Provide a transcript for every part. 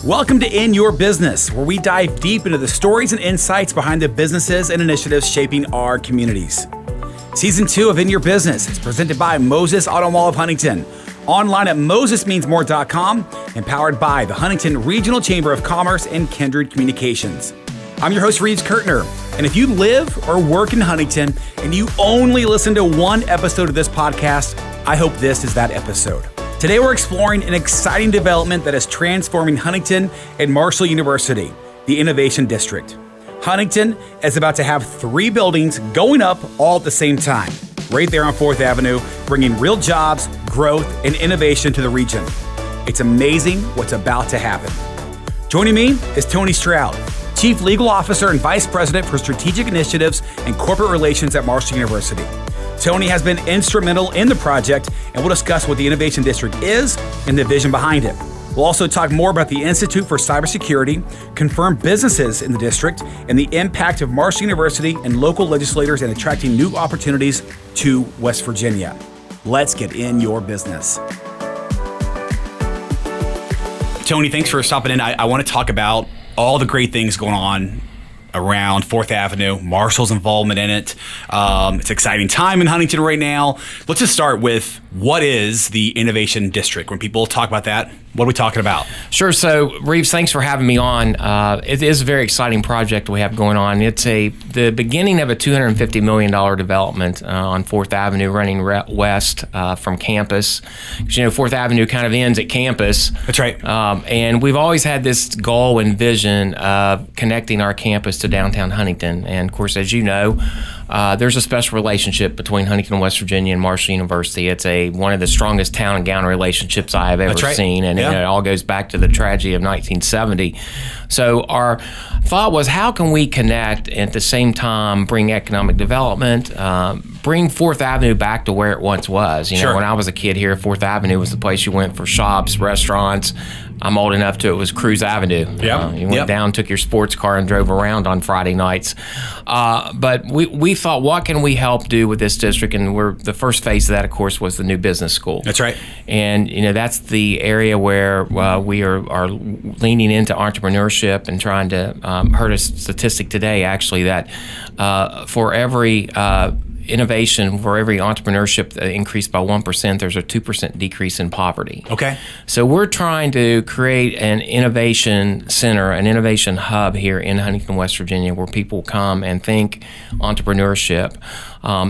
Welcome to In Your Business, where we dive deep into the stories and insights behind the businesses and initiatives shaping our communities. Season 2 of In Your Business is presented by Moses Auto Mall of Huntington, online at mosesmeansmore.com, and powered by the Huntington Regional Chamber of Commerce and Kindred Communications. I'm your host, Reeves Kirtner, and if you live or work in Huntington and you only listen to one episode of this podcast, I hope this is that episode. Today we're exploring an exciting development that is transforming Huntington and Marshall University, the Innovation District. Huntington is about to have 3 buildings going up all at the same time, right there on 4th Avenue, bringing real jobs, growth, and innovation to the region. It's amazing what's about to happen. Joining me is Toney Stroud, Chief Legal Officer and Vice President for Strategic Initiatives and Corporate Relations at Marshall University. Toney has been instrumental in the project, and we'll discuss what the Innovation District is and the vision behind it. We'll also talk more about the Institute for Cybersecurity, confirm businesses in the district, and the impact of Marshall University and local legislators in attracting new opportunities to West Virginia. Let's get in your business. Toney, thanks for stopping in. I want to talk about all the great things going on around 4th Avenue, Marshall's involvement in it. It's an exciting time in Huntington right now. Let's just start with what is the Innovation District? When people talk about that, what are we talking about? Sure. So, Reeves, thanks for having me on. It is a very exciting project we have going on. It's the beginning of a $250 million development on 4th Avenue running west from campus. 'Cause, 4th Avenue kind of ends at campus. That's right. And we've always had this goal and vision of connecting our campus to downtown Huntington. And, of course, as you know, there's a special relationship between Huntington, West Virginia, and Marshall University. It's one of the strongest town and gown relationships I have ever seen, and it all goes back to the tragedy of 1970. So our thought was, how can we connect and at the same time bring economic development, bring 4th Avenue back to where it once was? When I was a kid here, 4th Avenue was the place you went for shops, restaurants. I'm old enough to it was Cruise Avenue. You went down, took your sports car, and drove around on Friday nights. But we thought, what can we help do with this district? And the first phase of that, of course, was the new business school. That's right. And that's the area where we are leaning into entrepreneurship and trying to. Heard a statistic today, actually, that for every innovation, for every entrepreneurship increased by 1%, there's a 2% decrease in poverty. Okay. So we're trying to create an innovation center, an innovation hub here in Huntington, West Virginia, where people come and think entrepreneurship.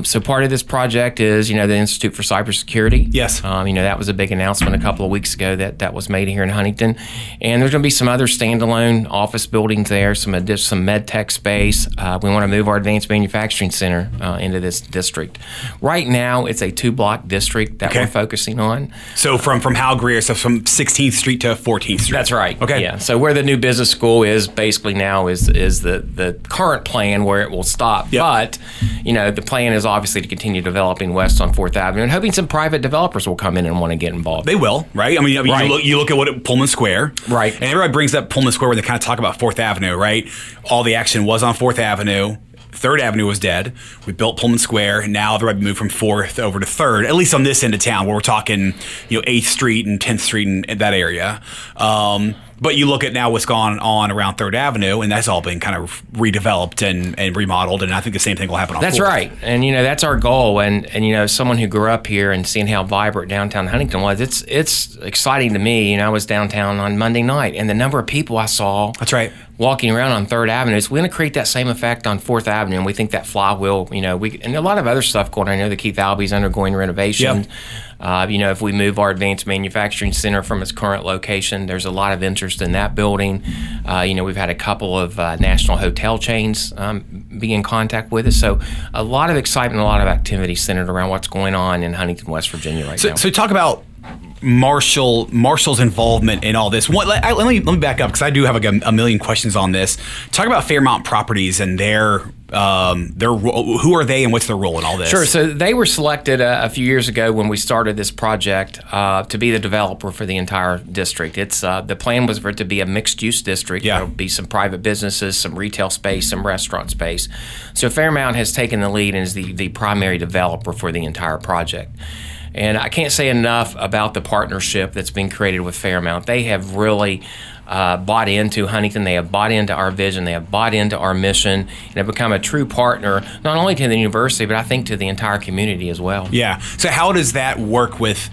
So part of this project is, the Institute for Cybersecurity. Yes. That was a big announcement a couple of weeks ago that was made here in Huntington. And there's going to be some other standalone office buildings there, some med tech space. We want to move our advanced manufacturing center into this district. Right now, it's a 2-block district that we're focusing on. So from Hal Greer, so from 16th Street to 14th Street. That's right. Okay. Yeah. So where the new business school is basically now is the current plan where it will stop. Yep. But, the plan is obviously to continue developing west on 4th Avenue and hoping some private developers will come in and want to get involved. They will, right? Right. You look at what Pullman Square. Right. And everybody brings up Pullman Square when they kind of talk about 4th Avenue, right? All the action was on 4th Avenue. 3rd Avenue was dead. We built Pullman Square, and now they're moved from 4th over to 3rd, at least on this end of town, where we're talking, 8th Street and 10th Street and that area. But you look at now what's gone on around 3rd Avenue, and that's all been kind of redeveloped and remodeled, and I think the same thing will happen on 4th. That's right. And, that's our goal. And someone who grew up here and seeing how vibrant downtown Huntington was, it's exciting to me. I was downtown on Monday night, and the number of people I saw walking around on 3rd Avenue, we're going to create that same effect on 4th Avenue, and we think that flywheel, and a lot of other stuff going on. I know the Keith Albie's undergoing renovation. Yep. If we move our advanced manufacturing center from its current location, there's a lot of interest in that building. We've had a couple of national hotel chains be in contact with us. So a lot of excitement, a lot of activity centered around what's going on in Huntington, West Virginia right now. So talk about Marshall's involvement in all this. Let me back up, because I do have a million questions on this. Talk about Fairmount Properties and their who are they and what's their role in all this? Sure. So they were selected a few years ago when we started this project to be the developer for the entire district. It's the plan was for it to be a mixed-use district. Yeah. There'll be some private businesses, some retail space, some restaurant space. So Fairmount has taken the lead and is the primary developer for the entire project. And I can't say enough about the partnership that's been created with Fairmount. They have really bought into Huntington. They have bought into our vision. They have bought into our mission and have become a true partner, not only to the university, but I think to the entire community as well. Yeah. So how does that work with,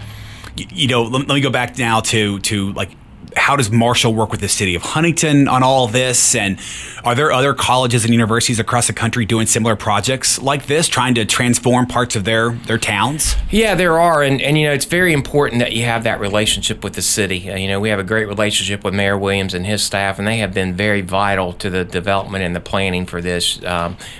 let me go back now to like, how does Marshall work with the city of Huntington on all of this? And are there other colleges and universities across the country doing similar projects like this, trying to transform parts of their towns? Yeah, there are. And it's very important that you have that relationship with the city. We have a great relationship with Mayor Williams and his staff, and they have been very vital to the development and the planning for this,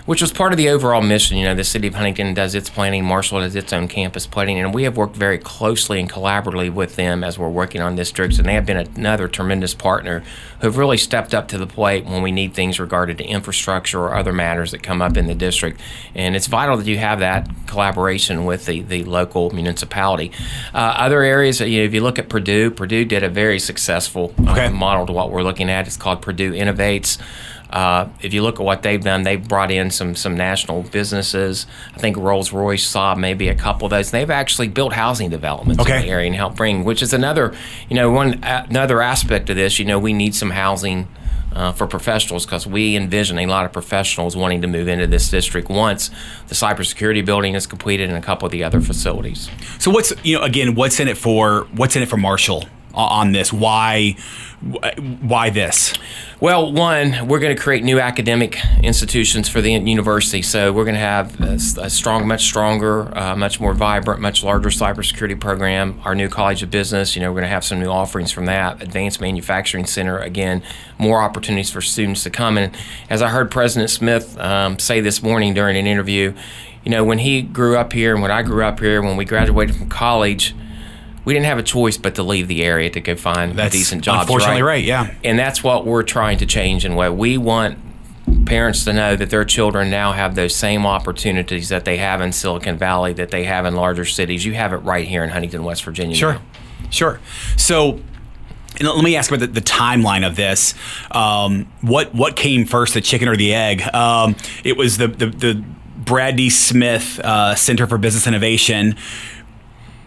which was part of the overall mission. The city of Huntington does its planning, Marshall does its own campus planning, and we have worked very closely and collaboratively with them as we're working on districts, and they have been another tremendous partner who have really stepped up to the plate when we need things regarding to infrastructure or other matters that come up in the district. And it's vital that you have that collaboration with the local municipality. Other areas, if you look at Purdue did a very successful model to what we're looking at. It's called Purdue Innovates. If you look at what they've done, they've brought in some national businesses. I think Rolls-Royce saw maybe a couple of those. They've actually built housing developments in the area and helped bring, which is another aspect of this. We need some housing for professionals, because we envision a lot of professionals wanting to move into this district once the cybersecurity building is completed and a couple of the other facilities. So what's in it for Marshall on this? Why this? Well, one, we're going to create new academic institutions for the university. So we're going to have a strong, much stronger, much more vibrant, much larger cybersecurity program. Our new College of Business, we're going to have some new offerings from that. Advanced Manufacturing Center, again, more opportunities for students to come. And as I heard President Smith say this morning during an interview, when he grew up here and when I grew up here, when we graduated from college, we didn't have a choice but to leave the area to go find decent jobs. Unfortunately, right? Yeah. And that's what we're trying to change. And what we want parents to know, that their children now have those same opportunities that they have in Silicon Valley, that they have in larger cities. You have it right here in Huntington, West Virginia. Sure. So let me ask about the timeline of this. What came first, the chicken or the egg? It was the Brad D. Smith Center for Business Innovation.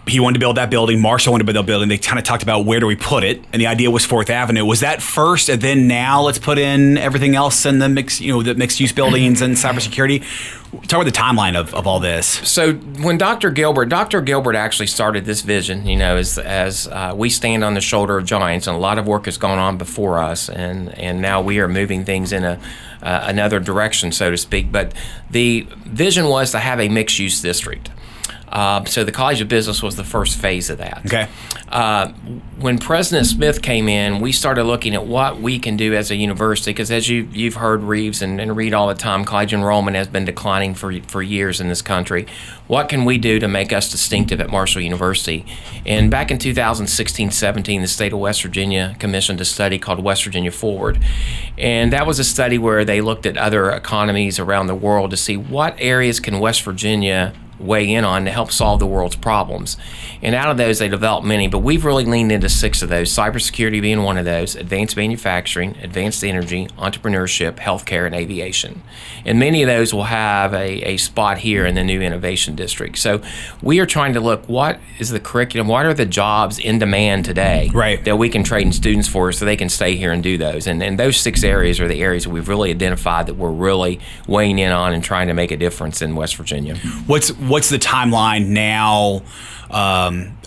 He wanted to build that building. Marshall wanted to build that building. They kind of talked about where do we put it, and the idea was 4th Avenue. Was that first, and then now let's put in everything else in the mixed-use buildings and cybersecurity? Talk about the timeline of all this. So when Dr. Gilbert actually started this vision, as we stand on the shoulder of giants, and a lot of work has gone on before us, and now we are moving things in another direction, so to speak. But the vision was to have a mixed-use district. So the College of Business was the first phase of that. Okay. When President Smith came in, we started looking at what we can do as a university, because as you've heard Reeves and read all the time, college enrollment has been declining for years in this country. What can we do to make us distinctive at Marshall University? And back in 2016-17, the state of West Virginia commissioned a study called West Virginia Forward. And that was a study where they looked at other economies around the world to see what areas can West Virginia weigh in on to help solve the world's problems. And out of those, they developed many, but we've really leaned into 6 of those, cybersecurity being one of those, advanced manufacturing, advanced energy, entrepreneurship, healthcare, and aviation. And many of those will have a spot here in the new innovation district. So we are trying to look, what is the curriculum, what are the jobs in demand today that we can train students for so they can stay here and do those. And those 6 areas are the areas that we've really identified that we're really weighing in on and trying to make a difference in West Virginia. What's the timeline now?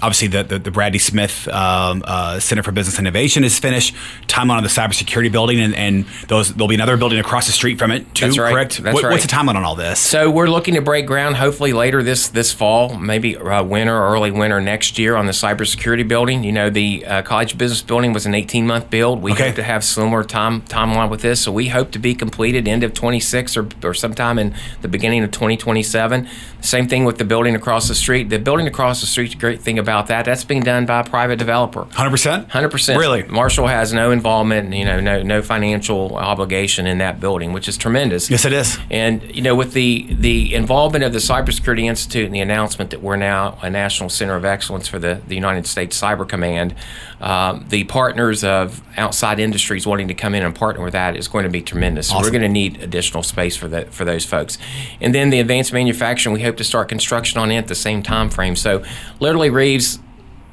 Obviously, the Brad D. Smith Center for Business Innovation is finished. Timeline on the cybersecurity building, and there'll be another building across the street from it too. That's right. Correct. That's right. What's the timeline on all this? So we're looking to break ground hopefully later this fall, maybe winter or early winter next year on the cybersecurity building. The College of Business building was an 18-month build. We hope to have similar timeline with this, so we hope to be completed end of 26 or sometime in the beginning of 2027. Same thing with the building across the street. The building across the street, the great thing about that's being done by a private developer. 100%? 100%. Really? Marshall has no involvement, no financial obligation in that building, which is tremendous. Yes, it is. And, with the involvement of the Cybersecurity Institute and the announcement that we're now a National Center of Excellence for the United States Cyber Command, the partners of outside industries wanting to come in and partner with that is going to be tremendous. Awesome. So we're going to need additional space for those folks. And then the advanced manufacturing, we hope to start construction on it at the same time frame. So literally, Reeves,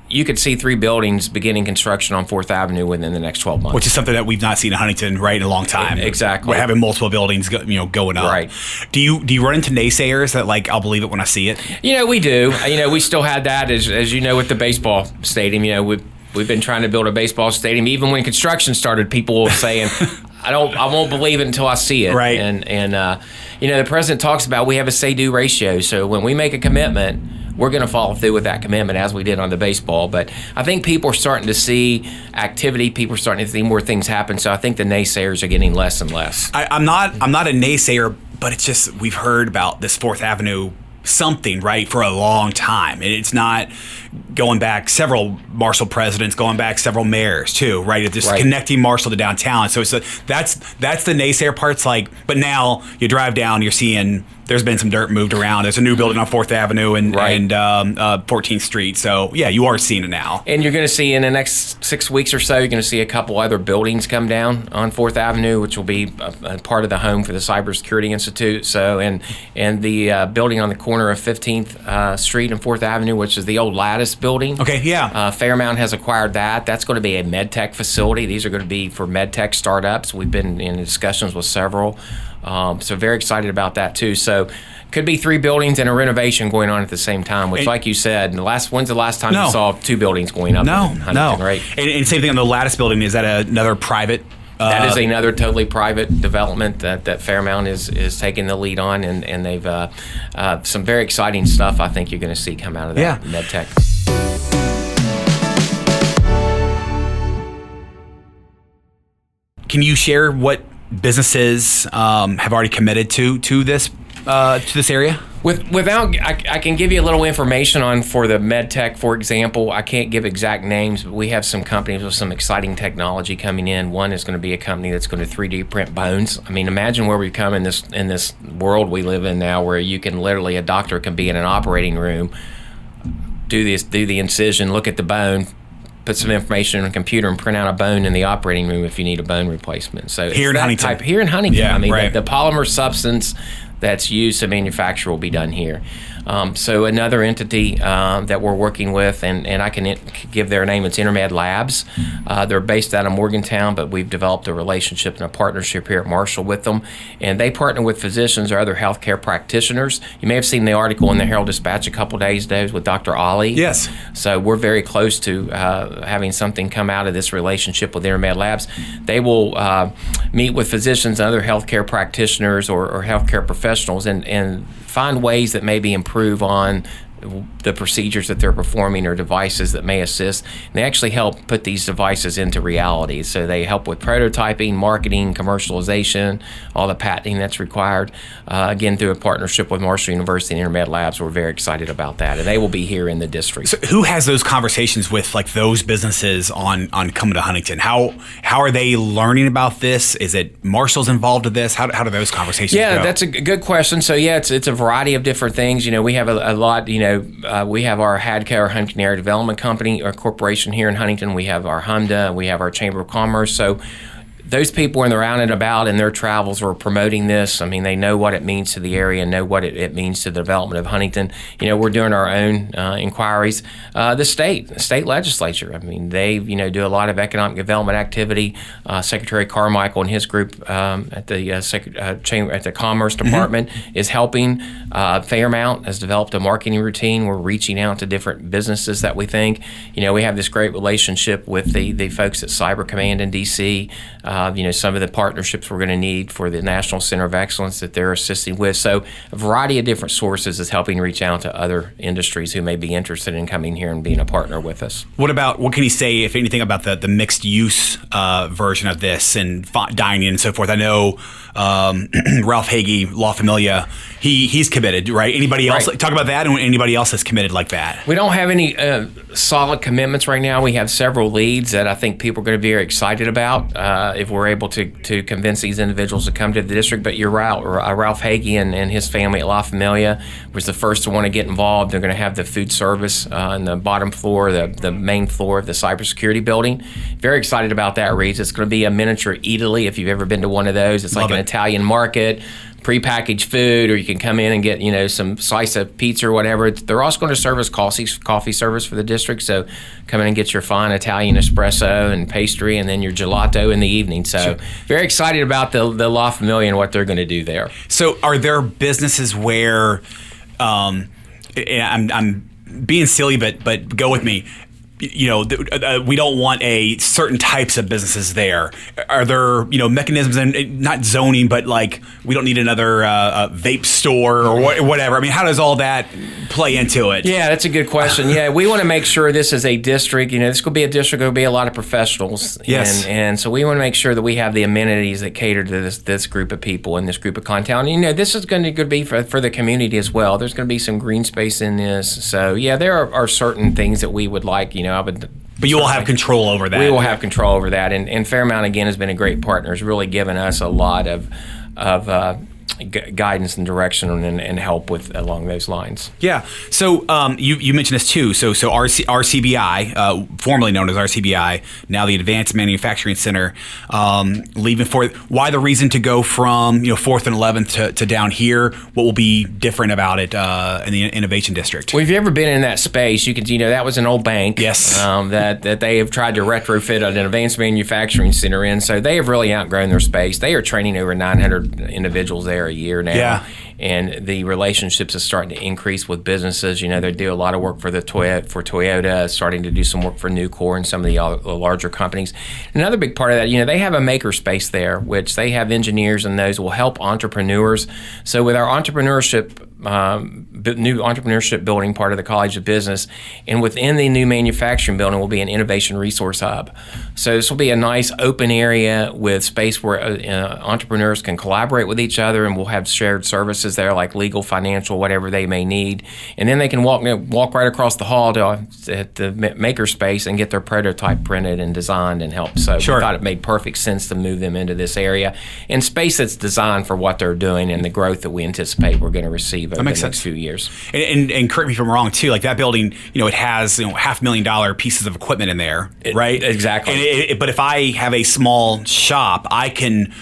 you could see 3 buildings beginning construction on 4th Avenue within the next 12 months. Which is something that we've not seen in Huntington, right, in a long time. Exactly. We're having multiple buildings going up. Right. Do you run into naysayers that, like, I'll believe it when I see it? We do. We still had that, as you know, with the baseball stadium. We've been trying to build a baseball stadium. Even when construction started, people were saying, I won't believe it until I see it. Right. And the president talks about we have a say-do ratio. So when we make a commitment, we're going to follow through with that commitment, as we did on the baseball. But I think people are starting to see activity. People are starting to see more things happen. So I think the naysayers are getting less and less. I'm not a naysayer, but it's just we've heard about this 4th Avenue something, right, for a long time. And it's not going back several Marshall presidents, going back several mayors too, right? It's just connecting Marshall to downtown. So that's the naysayer part's like, but now you drive down, you're seeing there's been some dirt moved around. There's a new building on 4th Avenue and 14th Street. So yeah, you are seeing it now. And you're going to see in the next 6 weeks or so, you're going to see a couple other buildings come down on 4th Avenue, which will be a part of the home for the Cybersecurity Institute. So and the building on the corner of 15th Street and 4th Avenue, which is the old Lattice building. Okay, yeah. Fairmount has acquired that. That's going to be a med tech facility. These are going to be for med tech startups. We've been in discussions with several. So very excited about that too. So could be 3 buildings and a renovation going on at the same time, which, like you said, when's the last time you saw 2 buildings going up in Huntington, right? And same thing on the Lattice building. Is that another private? That is another totally private development that Fairmount is taking the lead on, and they've some very exciting stuff I think you're going to see come out of that med tech. Can you share what businesses have already committed to this area? I can give you a little information on for the med tech, for example. I can't give exact names, but we have some companies with some exciting technology coming in. One is going to be a company that's going to 3D print bones. I mean, imagine where we've come in this world we live in now, where you can literally, a doctor can be in an operating room, do the incision, look at the bone, put some information on a computer and print out a bone in the operating room if you need a bone replacement. So here in Huntington. Here in Huntington. Yeah, I mean, right. the polymer substance that's used to manufacture will be done here. So another entity that we're working with, and I can give their name, it's Intermed Labs. They're based out of Morgantown, but we've developed a relationship and a partnership here at Marshall with them. And they partner with physicians or other healthcare practitioners. You may have seen the article in the Herald Dispatch a couple days ago with Dr. Ali. Yes. So we're very close to having something come out of this relationship with Intermed Labs. They will meet with physicians and other healthcare practitioners or healthcare professionals and find ways that maybe improve on the procedures that they're performing or devices that may assist. And they actually help put these devices into reality. So they help with prototyping, marketing, commercialization, all the patenting that's required. Again, through a partnership with Marshall University and Intermed Labs, we're very excited about that. And they will be here in the district. So who has those conversations with like those businesses on coming to Huntington? How are they learning about this? Is it Marshall's involved with this? How do those conversations go? That's a good question. So it's a variety of different things. We have a lot, we have our HADCO, our Huntington Area Development Company, or corporation here in Huntington. We have our HUMDA. We have our Chamber of Commerce. So those people, when they're out and about in their travels, are promoting this. I mean, they know what it means to the area and know what it means to the development of Huntington. We're doing our own inquiries. The state legislature, I mean, they, do a lot of economic development activity. Secretary Carmichael and his group at the Commerce Department is helping. Fairmount has developed a marketing routine. We're reaching out to different businesses that we think. We have this great relationship with the folks at Cyber Command in D.C., some of the partnerships we're going to need for the National Center of Excellence that they're assisting with. So a variety of different sources is helping reach out to other industries who may be interested in coming here and being a partner with us. What can you say, if anything, about the mixed use version of this and dining and so forth? I know Ralph Hagee, La Familia, he's committed, right? Anybody else? Talk about that, and anybody else that's committed like that? We don't have any solid commitments right now. We have several leads that I think people are going to be very excited about if we're able to convince these individuals to come to the district. But you're right, Ralph Hagee and his family at La Familia was the first to want to get involved. They're going to have the food service on the bottom floor, the main floor of the cybersecurity building. Very excited about that, Reeves. It's going to be a miniature Italy, if you've ever been to one of those. It's like an Italian market, prepackaged food, or you can come in and get, some slice of pizza or whatever. They're also going to serve us coffee service for the district. So come in and get your fine Italian espresso and pastry, and then your gelato in the evening. So very excited about the La Familia and what they're going to do there. So are there businesses where, I'm being silly, but go with me. We don't want certain types of businesses there. Are there, mechanisms, and not zoning, but like we don't need another vape store or whatever? I mean, how does all that play into it? Yeah, that's a good question. Yeah, we want to make sure this is a district. This could be a district. There'll be a lot of professionals. Yes. And so we want to make sure that we have the amenities that cater to this group of people and this group of content. This is going to be for the community as well. There's going to be some green space in this. So yeah, there are certain things that we would like. But you will have control over that. We will have control over that, and Fairmount again has been a great partner. Has really given us a lot of guidance and direction and help with along those lines. Yeah. So you mentioned this too. So RCBI, formerly known as RCBI, now the Advanced Manufacturing Center, leaving for why the reason to go from 4th and 11th to down here? What will be different about it in the Innovation District? Well, if you've ever been in that space, you can that was an old bank. Yes. That they have tried to retrofit an Advanced Manufacturing Center in. So they have really outgrown their space. They are training over 900 individuals there a year now. Yeah. And the relationships are starting to increase with businesses. They do a lot of work for Toyota, starting to do some work for Nucor and some of the larger companies. Another big part of that, they have a maker space there, which they have engineers, and those will help entrepreneurs. So with our new entrepreneurship building, part of the College of Business, and within the new manufacturing building will be an innovation resource hub. So this will be a nice open area with space where entrepreneurs can collaborate with each other, and we'll have shared services there like legal, financial, whatever they may need. And then they can walk right across the hall to the maker space and get their prototype printed and designed and helped. So we thought it made perfect sense to move them into this area and space that's designed for what they're doing and the growth that we anticipate we're going to receive over the next few years. And correct me if I'm wrong too. Like that building, it has $500,000 pieces of equipment in there, right? Exactly. But if I have a small shop, I can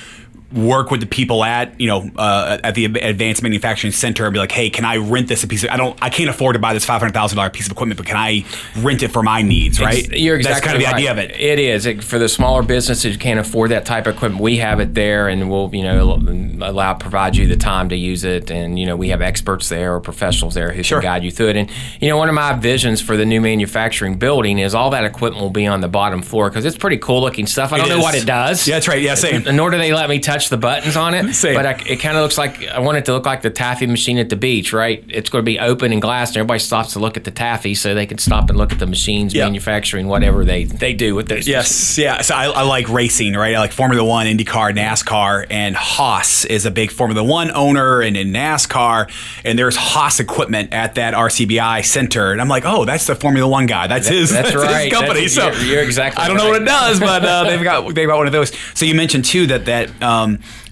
work with the people at the Advanced Manufacturing Center and be like, hey, can I rent this I can't afford to buy this $500,000 piece of equipment, but can I rent it for my needs, right? You're exactly That's kind of the right. idea of it. It is. For the smaller businesses who can't afford that type of equipment, we have it there, and we'll provide you the time to use it, and we have experts there or professionals there who can guide you through it. And one of my visions for the new manufacturing building is all that equipment will be on the bottom floor, because it's pretty cool looking stuff. I don't know what it does. Yeah, that's right. Yeah, same. Nor do they let me touch the buttons on it. Same. But it kind of looks like, I want it to look like the taffy machine at the beach, right? It's going to be open and glass, and everybody stops to look at the taffy so they can stop and look at the machines manufacturing whatever they do with those machines. Yeah. So I like racing, right? I like Formula One, IndyCar, NASCAR, and Haas is a big Formula One owner, and in NASCAR, and there's Haas equipment at that RCBI center, and I'm like, oh, that's the Formula One guy. That's his right. company. You're exactly. I don't know what it does, but they've got one of those. So you mentioned too that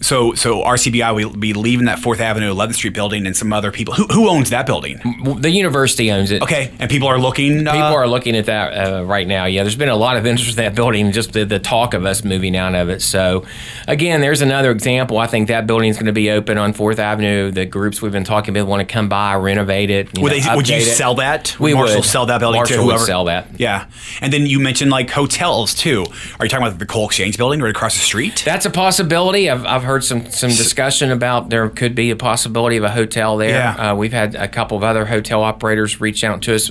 so RCBI will be leaving that 4th Avenue, 11th Street building, and some other people. Who owns that building? The university owns it. Okay, and people are looking. People are looking at that right now. Yeah, there's been a lot of interest in that building, just the talk of us moving out of it. So, again, there's another example. I think that building is going to be open on 4th Avenue. The groups we've been talking about want to come by, renovate it. Would you sell that? We Marshall would sell that building Marshall to whoever would sell that. Yeah, and then you mentioned like hotels too. Are you talking about the Coal Exchange building right across the street? That's a possibility. I've heard some discussion about there could be a possibility of a hotel there. Yeah. We've had a couple of other hotel operators reach out to us.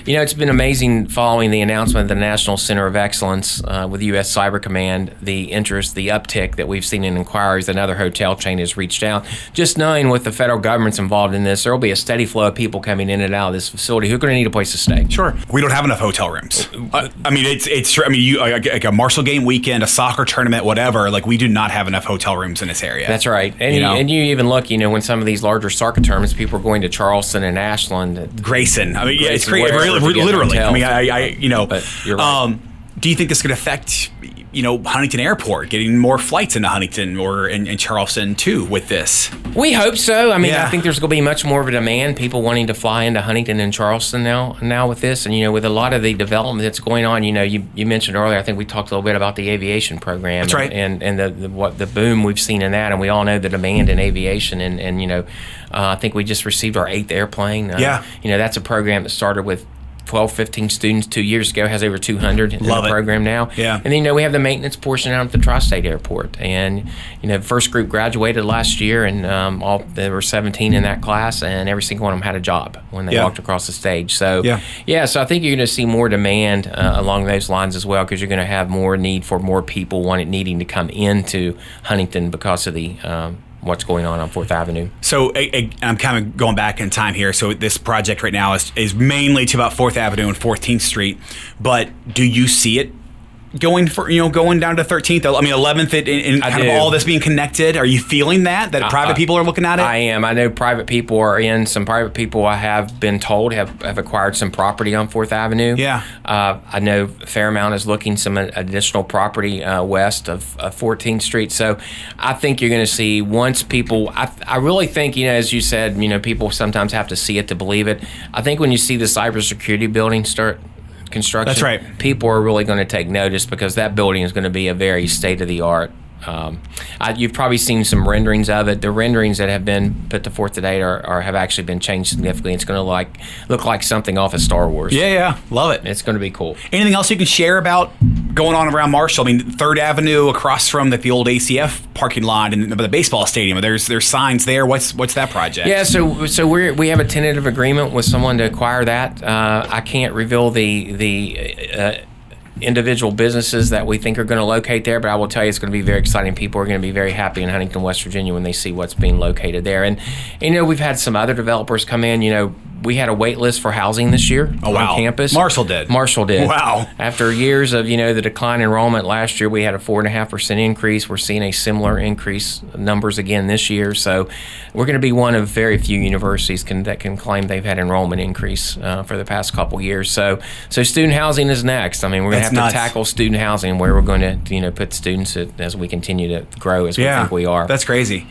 It's been amazing following the announcement of the National Center of Excellence with the U.S. Cyber Command, the interest, the uptick that we've seen in inquiries. Another hotel chain has reached out. Just knowing with the federal government's involved in this, there will be a steady flow of people coming in and out of this facility who are going to need a place to stay. Sure. We don't have enough hotel rooms. You like a Marshall game weekend, a soccer tournament, whatever. Like we do not have enough hotel rooms in this area. That's right. And you even look, when some of these larger soccer tournaments, people are going to Charleston and Ashland. Grayson. I mean, Grayson, it's crazy. Literally. I mean, But you're right. Do you think this could affect, Huntington Airport, getting more flights into Huntington or in Charleston too with this? We hope so. I mean, Yeah. I think there's going to be much more of a demand, people wanting to fly into Huntington and Charleston now with this. And, with a lot of the development that's going on, you mentioned earlier, I think we talked a little bit about the aviation program. That's right. And the boom we've seen in that. And we all know the demand in aviation. And I think we just received our 8th airplane. Yeah. That's a program that started with 12, 15 students 2 years ago, has over 200 in the program now. Yeah. And then, we have the maintenance portion out at the Tri-State Airport. And, the first group graduated last year, and there were 17 in that class, and every single one of them had a job when they walked across the stage. So, so I think you're going to see more demand along those lines as well, because you're going to have more need for more people needing to come into Huntington because of the what's going on 4th Avenue. So I'm kind of going back in time here. So this project right now is mainly to about 4th Avenue and 14th Street. But do you see it going down to 13th? I mean, 11th and kind of all this being connected. Are you feeling that private people are looking at it? I am. I know private people are in. Some private people, I have been told, have acquired some property on 4th Avenue. Yeah. I know Fairmount is looking some additional property west of 14th Street. So I think you're going to see once people, I really think, as you said, people sometimes have to see it to believe it. I think when you see the cybersecurity building start construction, that's right, people are really going to take notice, because that building is going to be a very state-of-the-art. You've probably seen some renderings of it. The renderings that have been put to forth today have actually been changed significantly. It's going to look like something off of Star Wars. Yeah, love it. It's going to be cool. Anything else you can share about going on around Marshall? I mean, 3rd Avenue across from the old ACF parking lot and the baseball stadium. There's signs there. What's that project? Yeah, so we have a tentative agreement with someone to acquire that. I can't reveal the individual businesses that we think are going to locate there, but I will tell you it's going to be very exciting. People are going to be very happy in Huntington, West Virginia when they see what's being located there. And we've had some other developers come in. We had a wait list for housing this year on campus. Marshall did. Wow. After years of, the decline in enrollment last year, we had a 4.5% increase. We're seeing a similar increase numbers again this year. So we're going to be one of very few universities that can claim they've had enrollment increase for the past couple years. So student housing is next. I mean, we're going to have to tackle student housing, where we're going to, put students as we continue to grow as we think we are. That's crazy.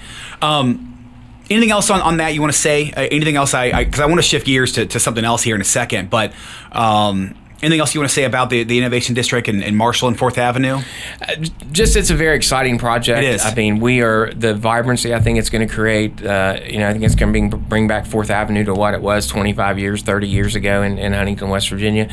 Anything else on that you want to say? Anything else? Because I want to shift gears to something else here in a second. But anything else you want to say about the Innovation District and Marshall and 4th Avenue? It's a very exciting project. It is. I mean, the vibrancy I think it's going to create. I think it's going to bring back 4th Avenue to what it was 25 years, 30 years ago in Huntington, West Virginia.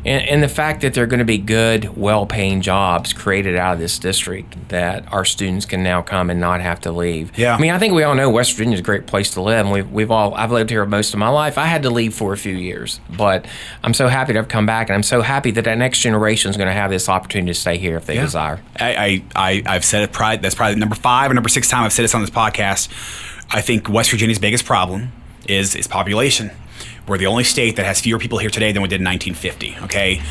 And the fact that there are going to be good, well-paying jobs created out of this district, that our students can now come and not have to leave. Yeah. I mean, I think we all know West Virginia is a great place to live. And I've lived here most of my life. I had to leave for a few years, but I'm so happy to have come back, and I'm so happy that next generation is going to have this opportunity to stay here if they desire. I've said it. That's probably number 5 or number 6 time I've said this on this podcast. I think West Virginia's biggest problem is population. We're the only state that has fewer people here today than we did in 1950. Okay,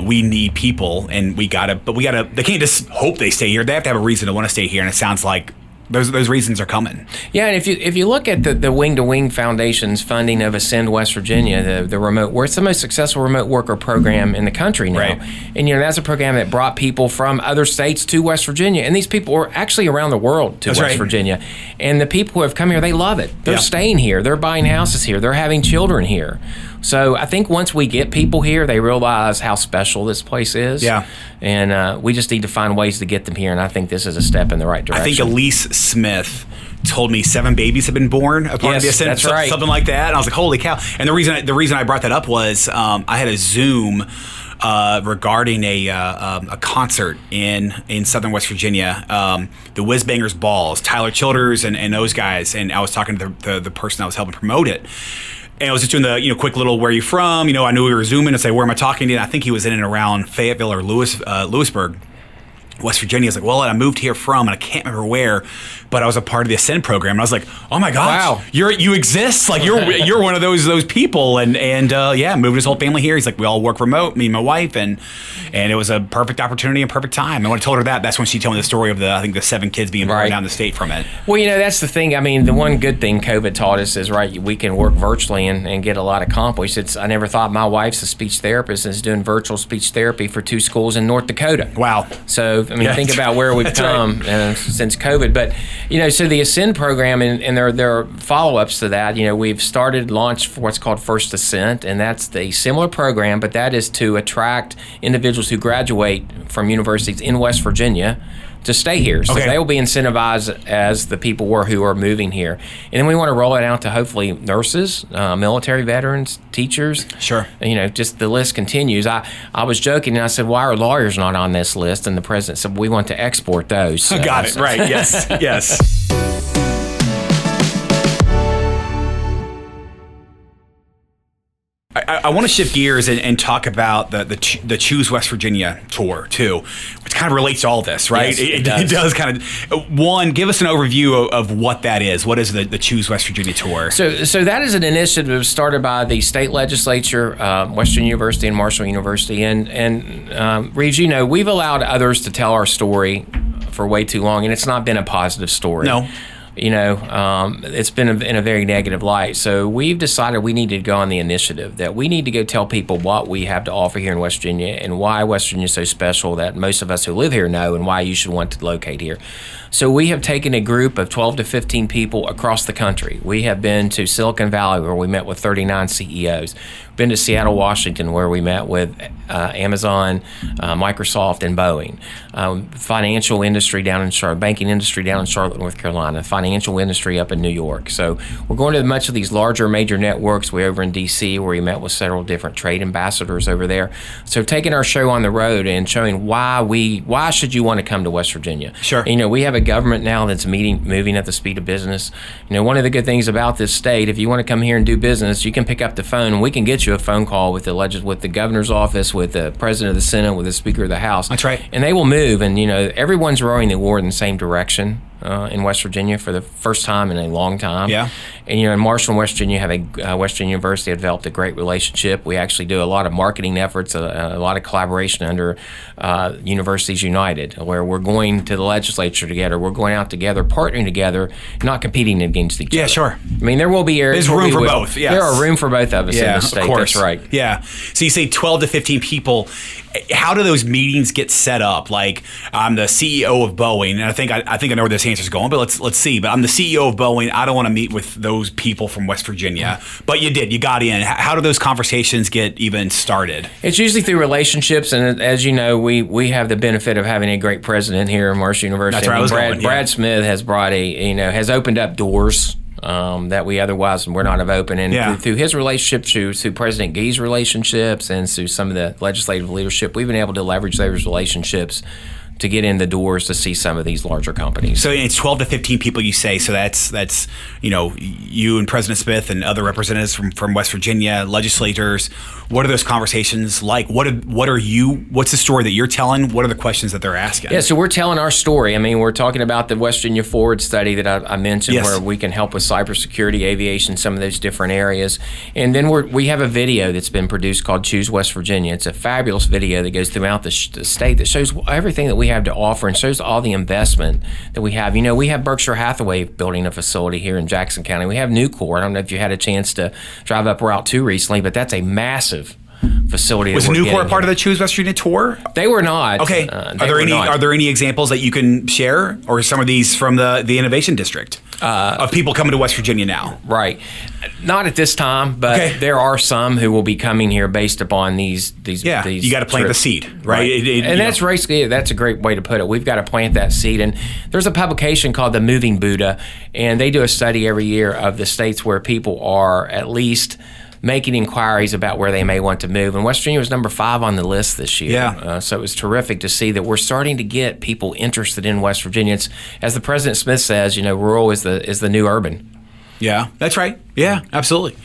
we need people, and we gotta. They can't just hope they stay here. They have to have a reason to want to stay here, and it sounds like those reasons are coming. Yeah, and if you look at the Wing to Wing Foundation's funding of Ascend West Virginia, the remote work, it's the most successful remote worker program in the country now. Right. And that's a program that brought people from other states to West Virginia, and these people are actually around the world to West Virginia. And the people who have come here, they love it. They're staying here. They're buying houses here. They're having children here. So I think once we get people here, they realize how special this place is. Yeah. And we just need to find ways to get them here, and I think this is a step in the right direction. I think Elise Smith told me 7 babies have been born a part of the Ascent, that's right. Something like that. And I was like, holy cow. And the reason I brought that up was I had a Zoom regarding a concert in Southern West Virginia, the Whiz Bangers Balls, Tyler Childers and those guys. And I was talking to the person that was helping promote it. And I was just doing the quick little where are you from? I knew we were Zooming and say, where am I talking to? And I think he was in and around Fayetteville or Lewisburg. West Virginia. I was like, well, I moved here from, and I can't remember where, but I was a part of the Ascend program. And I was like, oh my gosh, wow, you exist. Like you're one of those people. And moved his whole family here. He's like, we all work remote, me and my wife, and it was a perfect opportunity and perfect time. And when I told her that's when she told me the story of the 7 kids being born down the state from it. Well, that's the thing. I mean, the one good thing COVID taught us is, we can work virtually and get a lot accomplished. I never thought my wife's a speech therapist and is doing virtual speech therapy for 2 schools in North Dakota. Wow. So, think about where we've come since COVID. But, so the Ascend program, and there are follow-ups to that. We've launched for what's called First Ascent, and that's the similar program, but that is to attract individuals who graduate from universities in West Virginia to stay here. So they will be incentivized as the people who are moving here. And then we want to roll it out to hopefully nurses, military veterans, teachers. Sure. Just the list continues. I was joking and I said, why are lawyers not on this list? And the president said, we want to export those. Got it. Right. Yes. Yes. I want to shift gears and talk about the Choose West Virginia tour too, which kind of relates to all this, right? Yes, it does kind of. One, give us an overview of what that is. What is the Choose West Virginia tour? So that is an initiative started by the state legislature, Western University and Marshall University, and Reeves, we've allowed others to tell our story for way too long, and it's not been a positive story. No. It's been in a very negative light. So we've decided we need to go on the initiative that we need to go tell people what we have to offer here in West Virginia and why West Virginia is so special that most of us who live here know, and why you should want to locate here. So we have taken a group of 12 to 15 people across the country. We have been to Silicon Valley, where we met with 39 CEOs. We've been to Seattle, Washington, where we met with Amazon, Microsoft, and Boeing. Financial industry down in Charlotte, banking industry down in Charlotte, North Carolina, financial industry up in New York. So we're going to much of these larger major networks. We're over in D.C., where we met with several different trade ambassadors over there. So taking our show on the road and showing why should you want to come to West Virginia? Sure. We have a government now that's moving at the speed of business. One of the good things about this state, if you want to come here and do business, you can pick up the phone and we can get you a phone call with the governor's office, with the president of the Senate, with the speaker of the House. That's right. And they will move, and everyone's rowing the oar in the same direction in West Virginia for the first time in a long time. Yeah. And in Marshall and West Virginia have Western University have developed a great relationship. We actually do a lot of marketing efforts, a lot of collaboration under Universities United, where we're going to the legislature together, we're going out together, partnering together, not competing against each other. Yeah, sure. I mean, there will be areas. There's room for both. Yes. There are room for both of us in the state. Of course. That's right. Yeah. So you say 12 to 15 people. How do those meetings get set up? Like, I'm the CEO of Boeing, and I think I know where this answer is going, but let's see. But I'm the CEO of Boeing. I don't want to meet with those people from West Virginia. But you got in. How do those conversations get even started? It's usually through relationships, and as you know, we have the benefit of having a great president here at Marshall University. That's where Brad Smith has brought has opened up doors that we otherwise would not have opened. And through his relationships, through President Gee's relationships, and through some of the legislative leadership, we've been able to leverage those relationships to get in the doors to see some of these larger companies. So it's 12 to 15 people, you say. So that's you and President Smith and other representatives from West Virginia, legislators. What are those conversations like? What's the story that you're telling? What are the questions that they're asking? Yeah, so we're telling our story. I mean, we're talking about the West Virginia Forward study that I mentioned, where we can help with cybersecurity, aviation, some of those different areas. And then we have a video that's been produced called Choose West Virginia. It's a fabulous video that goes throughout the state that shows everything that we have to offer and shows all the investment that we have. We have Berkshire Hathaway building a facility here in Jackson County. We have Nucor. I don't know if you had a chance to drive up Route 2 recently, but that's a massive facility. Was Nucor part of the Choose West Virginia tour? They were not. Okay. Are there any examples that you can share, or some of these from the Innovation District of people coming to West Virginia now? Right. Not at this time, but there are some who will be coming here based upon these. Yeah. You got to plant the seed, right? That's a great way to put it. We've got to plant that seed, and there's a publication called The Moving Buddha, and they do a study every year of the states where people are at least making inquiries about where they may want to move. And West Virginia was number 5 on the list this year. Yeah. So it was terrific to see that we're starting to get people interested in West Virginia. It's, as the President Smith says, rural is the new urban. Yeah, that's right. Yeah, absolutely.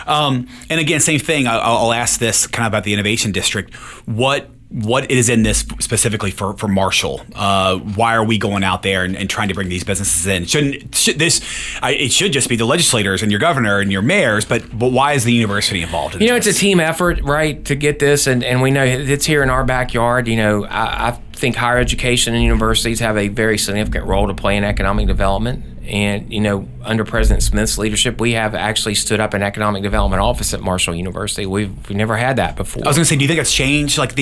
And again, same thing. I'll ask this kind of about the Innovation District. What what is in this specifically for Marshall? Why are we going out there and trying to bring these businesses in? It should just be the legislators and your governor and your mayors, but why is the university involved in this? It's a team effort, right, to get this, and we know it's here in our backyard. I think higher education and universities have a very significant role to play in economic development. And, under President Smith's leadership, we have actually stood up an economic development office at Marshall University. We've never had that before. I was going to say, do you think it's changed? Like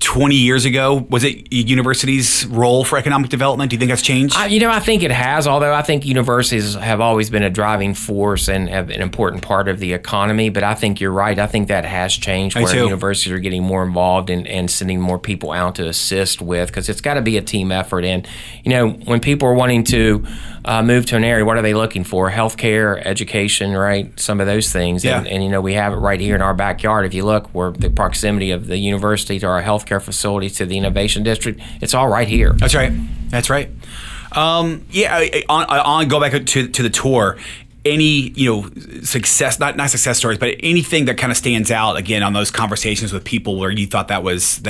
20 years ago, was it university's role for economic development? Do you think that's changed? I think it has, although I think universities have always been a driving force and have an important part of the economy. But I think you're right. I think that has changed where universities are getting more involved and sending more people out to assist with, because it's got to be a team effort. And, when people are wanting to move to an area, what are they looking for? Healthcare, education, right? Some of those things. Yeah. And we have it right here in our backyard. If you look, we're the proximity of the university to our healthcare facility to the innovation district. It's all right here. That's right. I'll go back to the tour. Any success, not success stories, but anything that kind of stands out again on those conversations with people where you thought that was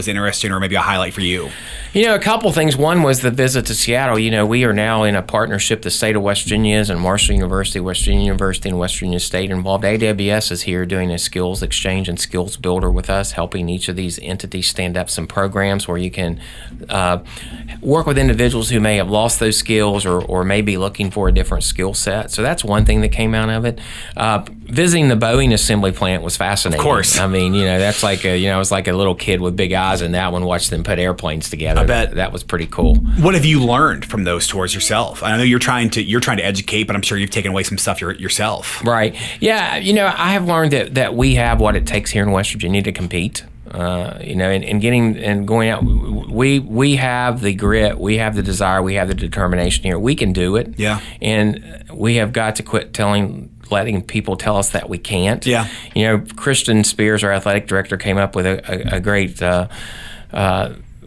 interesting, or maybe a highlight for you? A couple things. One was the visit to Seattle. We are now in a partnership. The state of West Virginia is and Marshall University, West Virginia University, and West Virginia State involved. AWS is here doing a skills exchange and skills builder with us, helping each of these entities stand up some programs where you can work with individuals who may have lost those skills or may be looking for a different skill set. So that's one thing that came out of it. Visiting the Boeing assembly plant was fascinating. Of course. That's like I was like a little kid with big eyes in that one, watched them put airplanes together. I bet. That was pretty cool. What have you learned from those tours yourself? I know you're trying to educate, but I'm sure you've taken away some stuff yourself. Right. Yeah. I have learned that we have what it takes here in West Virginia to compete. And getting and going out, we have the grit, we have the desire, we have the determination here. We can do it. Yeah. And we have got to quit letting people tell us that we can't. Yeah. Kristen Spears, our athletic director, came up with a great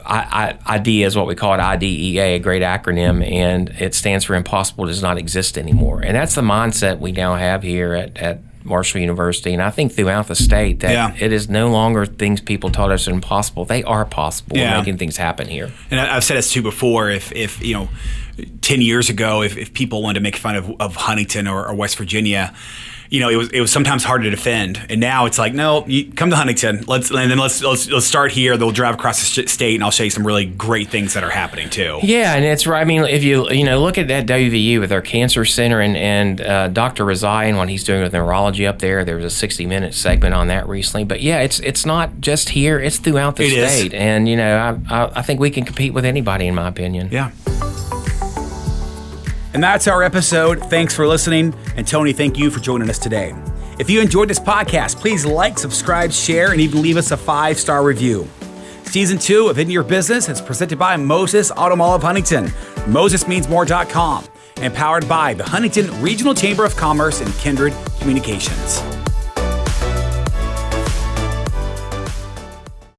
idea, is what we call it, IDEA, a great acronym, and it stands for Impossible Does Not Exist Anymore. And that's the mindset we now have here at Marshall University, and I think throughout the state, that it is no longer things people told us are impossible. They are possible. We're making things happen here. And I've said this too before, if 10 years ago, if people wanted to make fun of Huntington or West Virginia, it was sometimes hard to defend. And now it's like, no, you come to Huntington. Let's start here. They'll drive across the state, and I'll show you some really great things that are happening too. Yeah, and it's right. If you look at that WVU with our cancer center and Dr. Razai and what he's doing with neurology up there. There was a 60-minute segment on that recently. But yeah, it's not just here. It's throughout the state. And I think we can compete with anybody, in my opinion. Yeah. And that's our episode. Thanks for listening. And Toney, thank you for joining us today. If you enjoyed this podcast, please like, subscribe, share, and even leave us a 5-star review. Season 2 of In Your Business is presented by Moses Auto Mall of Huntington, mosesmeansmore.com, and powered by the Huntington Regional Chamber of Commerce and Kindred Communications.